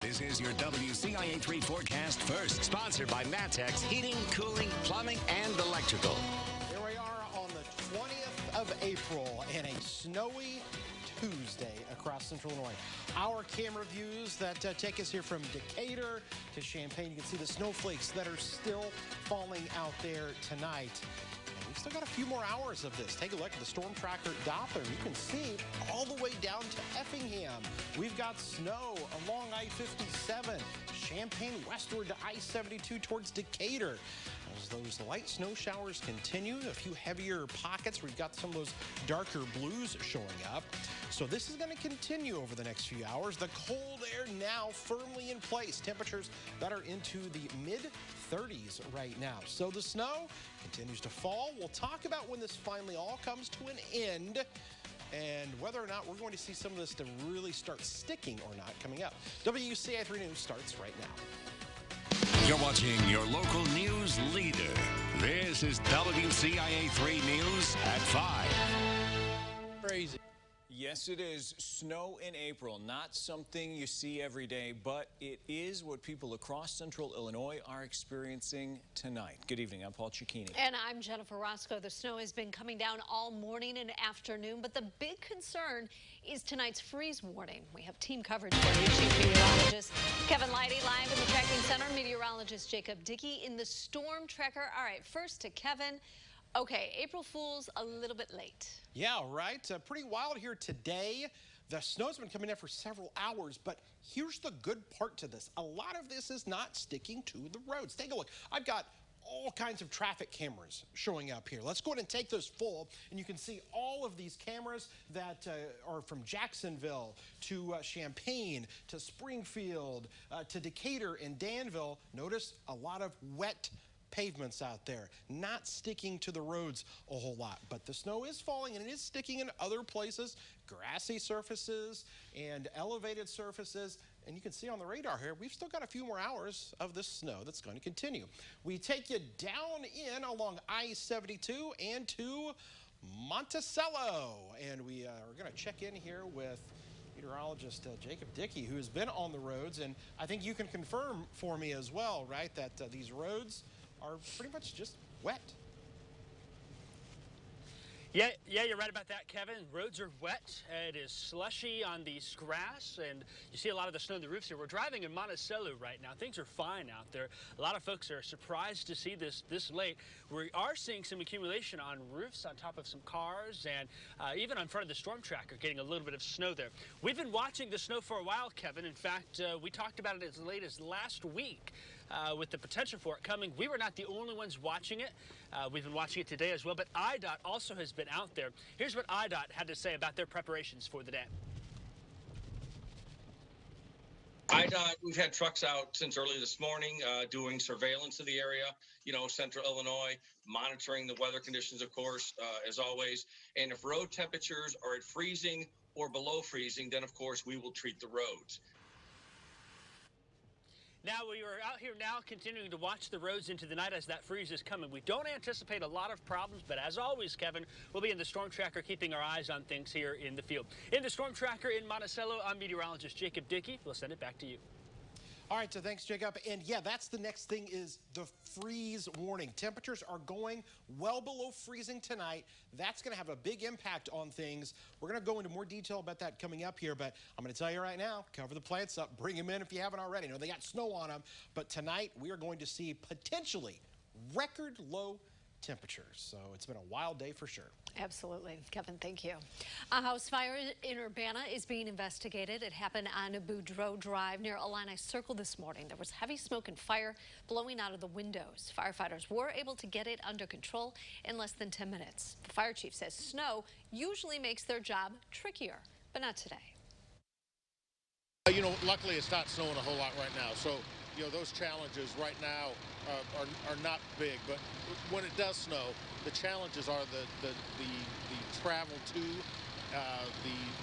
This is your WCIA 3 forecast first, sponsored by Matex Heating, Cooling, Plumbing, and Electrical. Here we are on the 20th of April and a snowy Tuesday across central Illinois. Our camera views that take us here from Decatur to Champaign. You can see the snowflakes that are still falling out there tonight. And we've still got a few more hours of this. Take a look at the storm tracker Doppler. You can see all the way down to Effingham. We've got snow along I-57, Champaign westward to I-72 towards Decatur. As those light snow showers continue, a few heavier pockets. We've got some of those darker blues showing up. So this is going to continue over the next few hours. The cold air now firmly in place. Temperatures that are into the mid-30s right now. So the snow continues to fall. We'll talk about when this finally all comes to an end and whether or not we're going to see some of this to really start sticking or not coming up. WCIA 3 News starts right now. You're watching your local news leader. This is WCIA 3 News at 5. Crazy. Yes, it is. Snow in April, not something you see every day, but it is what people across central Illinois are experiencing tonight. Good evening. I'm Paul Cicchini. And I'm Jennifer Roscoe. The snow has been coming down all morning and afternoon, but the big concern is tonight's freeze warning. We have team coverage for you, Chief Meteorologist Kevin Leidy live in the tracking center, meteorologist Jacob Dickey in the storm tracker. All right, first to Kevin. Okay, April Fool's a little bit late. Yeah, right. Pretty wild here today. The snow's been coming in for several hours, but here's the good part to this. A lot of this is not sticking to the roads. Take a look. I've got all kinds of traffic cameras showing up here. Let's go ahead and take those full, and you can see all of these cameras that are from Jacksonville to Champaign to Springfield to Decatur and Danville. Notice a lot of wet pavements out there, not sticking to the roads a whole lot, but the snow is falling and it is sticking in other places, grassy surfaces and elevated surfaces. And you can see on the radar here, we've still got a few more hours of this snow that's going to continue. We take you down in along I-72 and to Monticello, and we are going to check in here with meteorologist Jacob Dickey, who has been on the roads, and I think you can confirm for me as well, right, that these roads are pretty much just wet. Yeah, you're right about that, Kevin. Roads are wet. It is slushy on the grass, and you see a lot of the snow on the roofs here. We're driving in Monticello right now. Things are fine out there. A lot of folks are surprised to see this late. We are seeing some accumulation on roofs, on top of some cars, and even in front of the storm tracker, getting a little bit of snow there. We've been watching the snow for a while, Kevin. In fact, we talked about it as late as last week with the potential for it coming. We were not the only ones watching it. We've been watching it today as well, but IDOT also has been out there. Here's what IDOT had to say about their preparations for the day. IDOT, we've had trucks out since early this morning doing surveillance of the area, central Illinois, monitoring the weather conditions, of course, as always. And if road temperatures are at freezing or below freezing, then, of course, we will treat the roads. Now, we are out here now continuing to watch the roads into the night as that freeze is coming. We don't anticipate a lot of problems, but as always, Kevin, we'll be in the storm tracker keeping our eyes on things here in the field. In the storm tracker in Monticello, I'm meteorologist Jacob Dickey. We'll send it back to you. All right, so thanks, Jacob. And yeah, that's the next thing is the freeze warning. Temperatures are going well below freezing tonight. That's going to have a big impact on things. We're going to go into more detail about that coming up here, but I'm going to tell you right now, cover the plants up, bring them in if you haven't already. I know they got snow on them, but tonight we are going to see potentially record low temperatures. So it's been a wild day for sure. Absolutely. Kevin, thank you. A house fire in Urbana is being investigated. It happened on Boudreaux Drive near Illini Circle this morning. There was heavy smoke and fire blowing out of the windows. Firefighters were able to get it under control in less than 10 minutes. The fire chief says snow usually makes their job trickier, but not today. Luckily it's not snowing a whole lot right now, so those challenges right now are not big, but when it does snow, the challenges are the travel to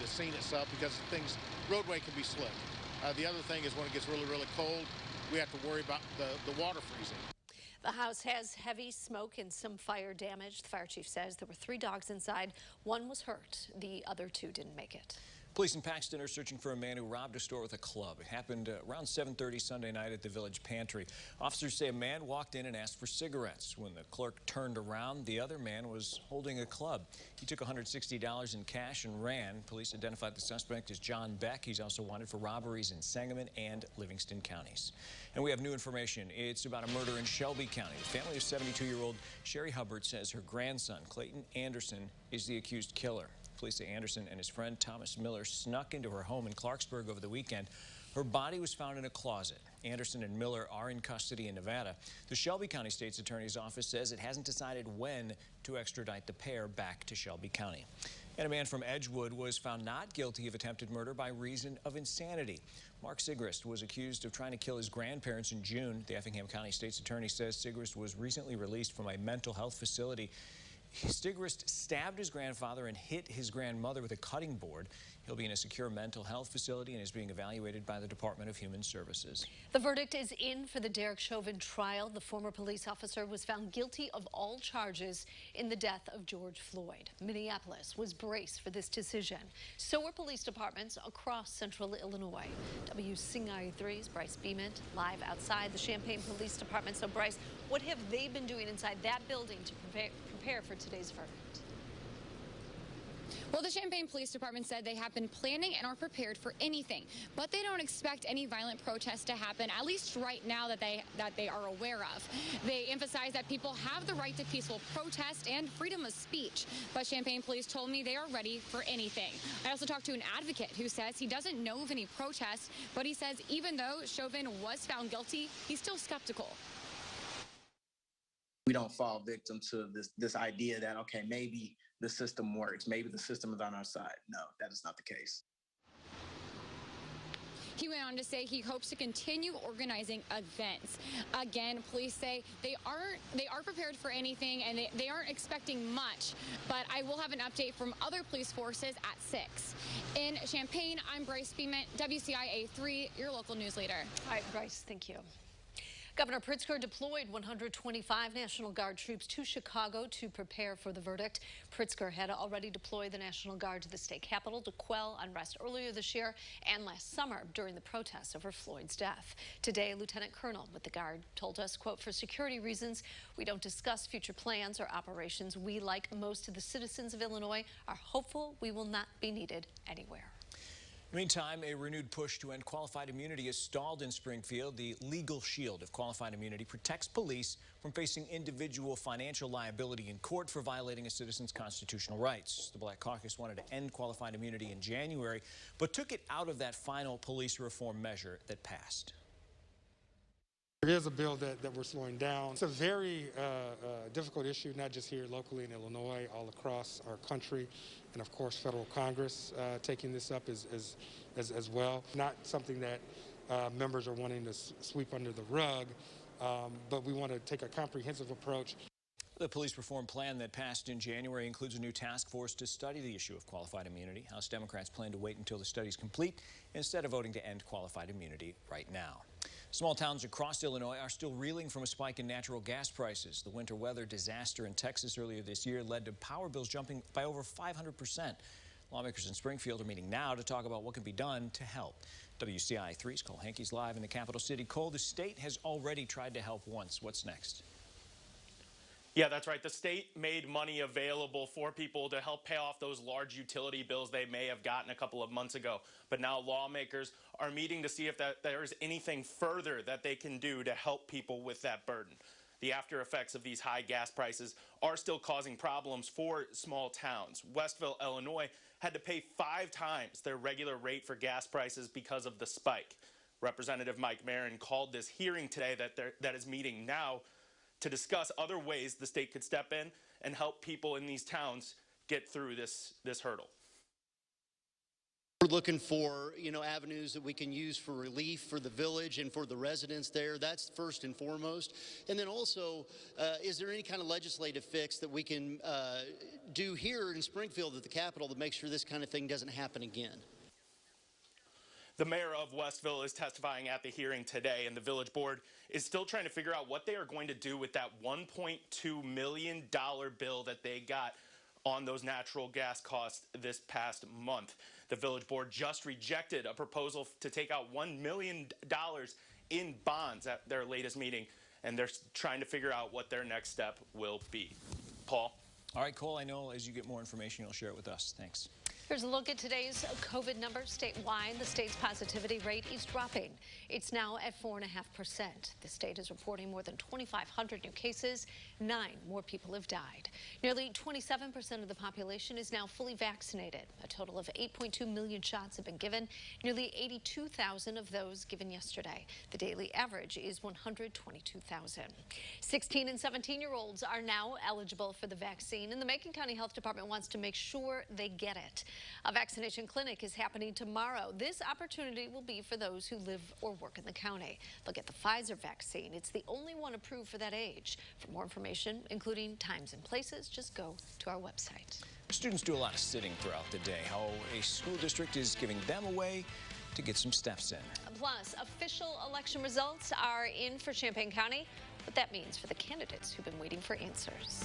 the scene itself, because roadway can be slick. The other thing is when it gets really, really cold, we have to worry about the water freezing. The house has heavy smoke and some fire damage. The fire chief says there were 3 dogs inside. One was hurt. The other 2 didn't make it. Police in Paxton are searching for a man who robbed a store with a club. It happened around 7:30 Sunday night at the village pantry. Officers say a man walked in and asked for cigarettes. When the clerk turned around, the other man was holding a club. He took $160 in cash and ran. Police identified the suspect as John Beck. He's also wanted for robberies in Sangamon and Livingston counties. And we have new information. It's about a murder in Shelby County. The family of 72-year-old Sherry Hubbard says her grandson, Clayton Anderson, is the accused killer. Police say Anderson and his friend Thomas Miller snuck into her home in Clarksburg over the weekend. Her body was found in a closet. Anderson and Miller are in custody in Nevada. The Shelby County State's Attorney's Office says it hasn't decided when to extradite the pair back to Shelby County. And a man from Edgewood was found not guilty of attempted murder by reason of insanity. Mark Sigrist was accused of trying to kill his grandparents in June. The Effingham County State's Attorney says Sigrist was recently released from a mental health facility. Sigrist stabbed his grandfather and hit his grandmother with a cutting board. He'll be in a secure mental health facility and is being evaluated by the Department of Human Services. The verdict is in for the Derek Chauvin trial. The former police officer was found guilty of all charges in the death of George Floyd. Minneapolis was braced for this decision. So were police departments across central Illinois. WCIA 3's Bryce Beament live outside the Champaign Police Department. So Bryce, what have they been doing inside that building to prepare for today's verdict? Well, the Champaign Police Department said they have been planning and are prepared for anything, but they don't expect any violent protests to happen, at least right now that they are aware of. They emphasize that people have the right to peaceful protest and freedom of speech, but Champaign Police told me they are ready for anything. I also talked to an advocate who says he doesn't know of any protests, but he says even though Chauvin was found guilty, he's still skeptical. We don't fall victim to this idea that, okay, maybe the system works. Maybe the system is on our side. No, that is not the case. He went on to say he hopes to continue organizing events. Again, police say they are prepared for anything and they aren't expecting much, but I will have an update from other police forces at 6. In Champaign, I'm Bryce Beament, WCIA 3, your local news leader. All right, Bryce, thank you. Governor Pritzker deployed 125 National Guard troops to Chicago to prepare for the verdict. Pritzker had already deployed the National Guard to the state capitol to quell unrest earlier this year and last summer during the protests over Floyd's death. Today, Lieutenant Colonel with the Guard told us, quote, "For security reasons, we don't discuss future plans or operations. We, like most of the citizens of Illinois, are hopeful we will not be needed anywhere." Meantime, a renewed push to end qualified immunity is stalled in Springfield. The legal shield of qualified immunity protects police from facing individual financial liability in court for violating a citizen's constitutional rights. The Black Caucus wanted to end qualified immunity in January, but took it out of that final police reform measure that passed. It is a bill that we're slowing down. It's a very difficult issue, not just here locally in Illinois, all across our country, and of course federal Congress taking this up as well. Not something that members are wanting to sweep under the rug, but we want to take a comprehensive approach. The police reform plan that passed in January includes a new task force to study the issue of qualified immunity. House Democrats plan to wait until the study is complete instead of voting to end qualified immunity right now. Small towns across Illinois are still reeling from a spike in natural gas prices. The winter weather disaster in Texas earlier this year led to power bills jumping by over 500%. Lawmakers in Springfield are meeting now to talk about what can be done to help. WCIA 3's Cole Hankey's live in the capital city. Cole, the state has already tried to help once. What's next? Yeah, that's right. The state made money available for people to help pay off those large utility bills they may have gotten a couple of months ago. But now lawmakers are meeting to see if there's anything further that they can do to help people with that burden. The after effects of these high gas prices are still causing problems for small towns. Westville, Illinois, had to pay 5 times their regular rate for gas prices because of the spike. Representative Mike Marin called this hearing today that is meeting now to discuss other ways the state could step in and help people in these towns get through this hurdle. We're looking for, avenues that we can use for relief for the village and for the residents there. That's first and foremost. And then also, is there any kind of legislative fix that we can do here in Springfield at the Capitol to make sure this kind of thing doesn't happen again? The mayor of Westville is testifying at the hearing today, and the village board is still trying to figure out what they are going to do with that $1.2 million bill that they got on those natural gas costs this past month. The village board just rejected a proposal to take out $1 million in bonds at their latest meeting, and they're trying to figure out what their next step will be. Paul? All right, Cole, I know as you get more information, you'll share it with us. Thanks. Here's a look at today's COVID numbers statewide. The state's positivity rate is dropping. It's now at 4.5%. The state is reporting more than 2,500 new cases. 9 more people have died. Nearly 27% of the population is now fully vaccinated. A total of 8.2 million shots have been given. Nearly 82,000 of those given yesterday. The daily average is 122,000. 16 and 17-year-olds are now eligible for the vaccine, and the Macon County Health Department wants to make sure they get it. A vaccination clinic is happening tomorrow. This opportunity will be for those who live or work in the county. They'll get the Pfizer vaccine. It's the only one approved for that age. For more information, including times and places, just go to our website. Students do a lot of sitting throughout the day. How a school district is giving them a way to get some steps in. Plus, official election results are in for Champaign County. What that means for the candidates who've been waiting for answers.